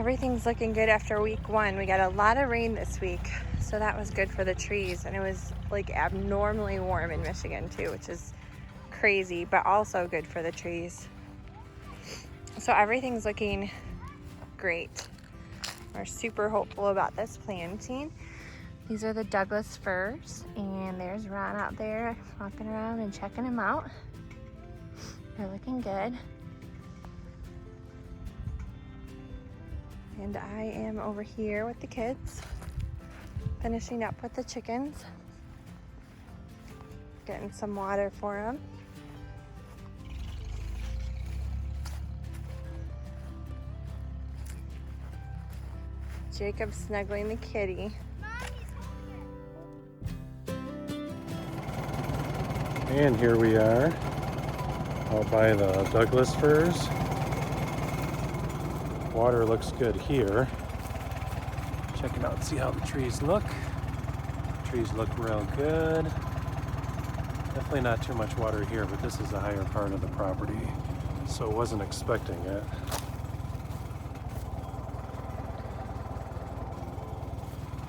everything's looking good after week 1. We got a lot of rain this week, so that was good for the trees. And it was like abnormally warm in Michigan too, which is crazy, but also good for the trees. So everything's looking great. We're super hopeful about this planting. These are the Douglas firs, and there's Ron out there walking around and checking them out. They're looking good. And I am over here with the kids, finishing up with the chickens, getting some water for them. Jacob's snuggling the kitty. And here we are out by the Douglas firs. Water looks good here. Check it out, see how the trees look. Trees look real good. Definitely not too much water here, but this is the higher part of the property, so wasn't expecting it.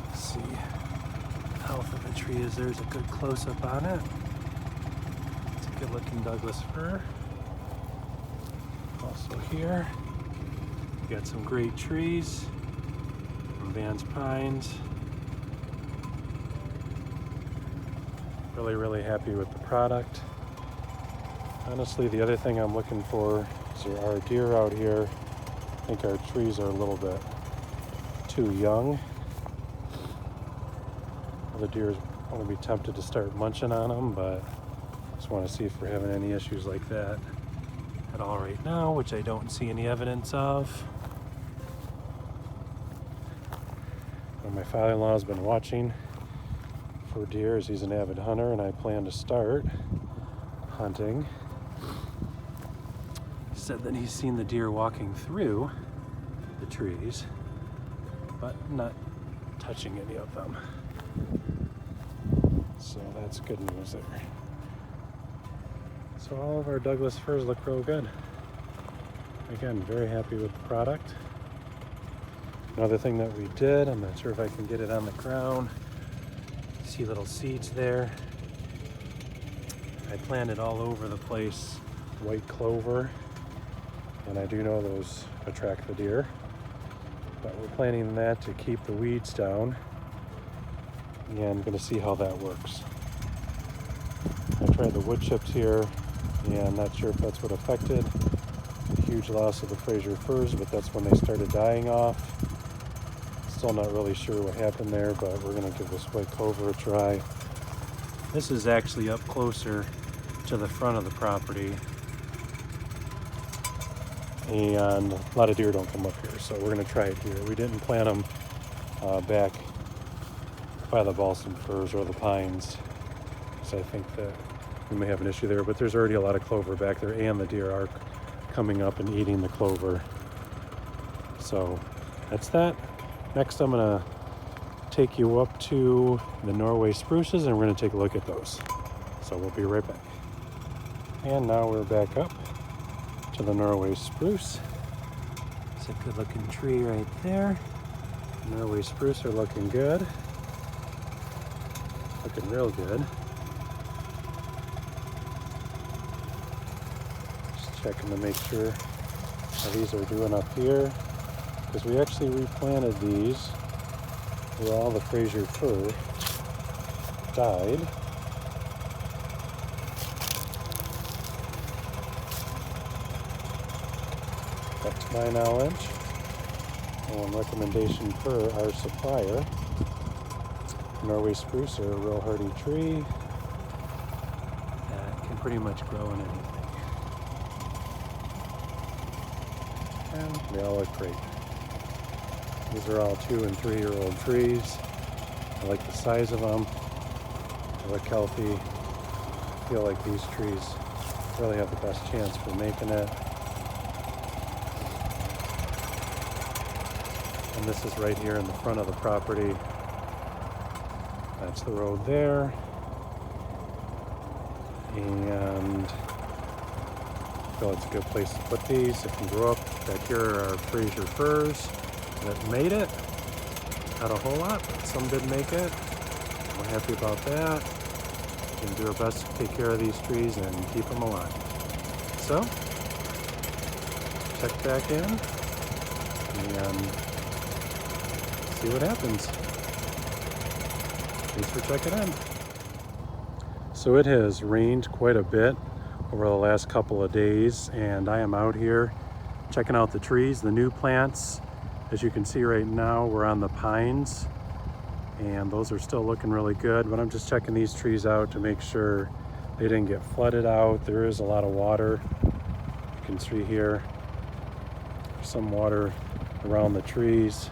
Let's see, health of the tree is there's a good close-up on it. It's a good-looking Douglas fir. Also here, we got some great trees from Balsam Pines. Really happy with the product. Honestly, the other thing I'm looking for is there are deer out here. I think our trees are a little bit too young. The deer want to be tempted to start munching on them, but just want to see if we're having any issues like that at all right now, which I don't see any evidence of. And my father-in-law has been watching for deer as he's an avid hunter, and I plan to start hunting. He said that he's seen the deer walking through the trees, but not touching any of them. So that's good news there. So all of our Douglas firs look real good. Again, very happy with the product. Another thing that we did, I'm not sure if I can get it on the ground. See little seeds there. I planted all over the place white clover, and I do know those attract the deer, but we're planting that to keep the weeds down, and I'm going to see how that works. I tried the wood chips here, and I'm not sure if that's what affected the huge loss of the Fraser firs, but that's when they started dying off. Still not really sure what happened there, but we're going to give this white clover a try. This is actually up closer to the front of the property, and a lot of deer don't come up here, so we're going to try it here. We didn't plant them back by the Balsam Firs or the Pines, so I think that we may have an issue there, but there's already a lot of clover back there, and the deer are coming up and eating the clover. So that's that. Next, I'm going to take you up to the Norway Spruces, and we're going to take a look at those. So we'll be right back. And now we're back up to the Norway Spruce. It's a good looking tree right there. Norway Spruce are looking good. Looking real good. Just checking to make sure how these are doing up here, because we actually replanted these where all the Fraser fir died. Up to my knowledge, and recommendation per our supplier, Norway Spruce are a real hardy tree that can pretty much grow in anything. And they all look great. These are all 2- and 3-year-old trees. I like the size of them. They look healthy. I feel like these trees really have the best chance for making it. And this is right here in the front of the property. That's the road there. And I feel it's a good place to put these. If you grow up back here are our Fraser Firs. that made it. Not a whole lot, but some did make it. We're happy about that. We can do our best to take care of these trees and keep them alive. So, check back in and see what happens. Thanks for checking in. So it has rained quite a bit over the last couple of days, and I am out here checking out the trees, the new plants. As you can see right now, we're on the pines, and those are still looking really good, but I'm just checking these trees out to make sure they didn't get flooded out. There is a lot of water. You can see here, some water around the trees.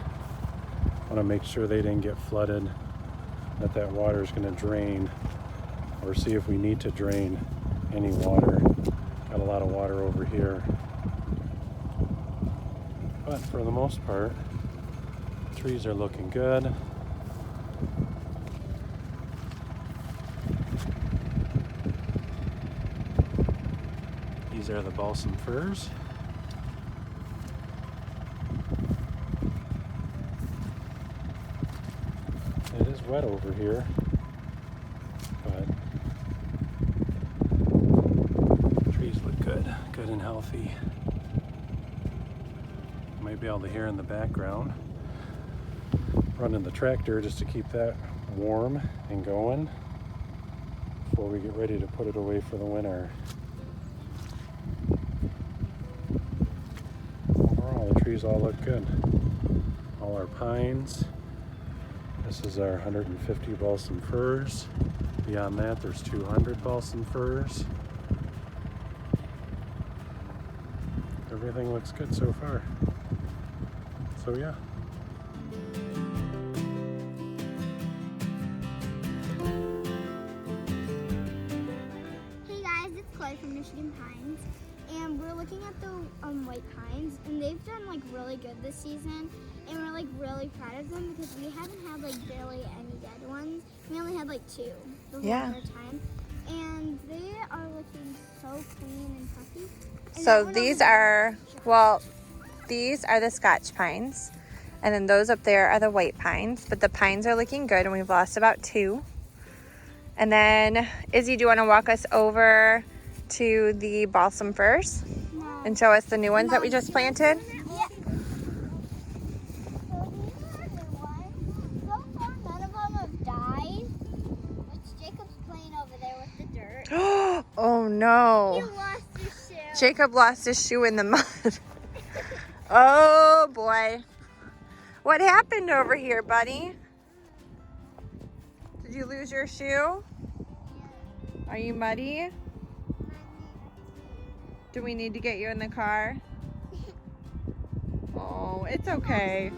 I want to make sure they didn't get flooded, that water is going to drain, or see if we need to drain any water. Got a lot of water over here. But for the most part, the trees are looking good. These are the Balsam Firs. It is wet over here, but trees look good, good and healthy. You might be able to hear in the background running the tractor just to keep that warm and going before we get ready to put it away for the winter. Overall, the trees all look good. All our pines. This is our 150 Balsam Firs. Beyond that, there's 200 Balsam Firs. Everything looks good so far. So yeah. Hey guys, it's Chloe from Michigan Pines, and we're looking at the white pines, and they've done like really good this season, and we're like really proud of them because we haven't had like barely any dead ones. We only had like 2 the whole entire time, and they are looking so clean and puffy. And So these are, well, these are the Scotch Pines, and then those up there are the white pines, but the pines are looking good, and we've lost about 2. And then, Izzy, do you want to walk us over to the Balsam Firs and show us the new ones that we just planted? Yeah. So these are new ones. So far, none of them have died, which Jacob's playing over there with the dirt. Oh no. He lost his shoe. Jacob lost his shoe in the mud. Oh boy. What happened over here, buddy? Did you lose your shoe? Are you muddy? Do we need to get you in the car? Oh, it's okay.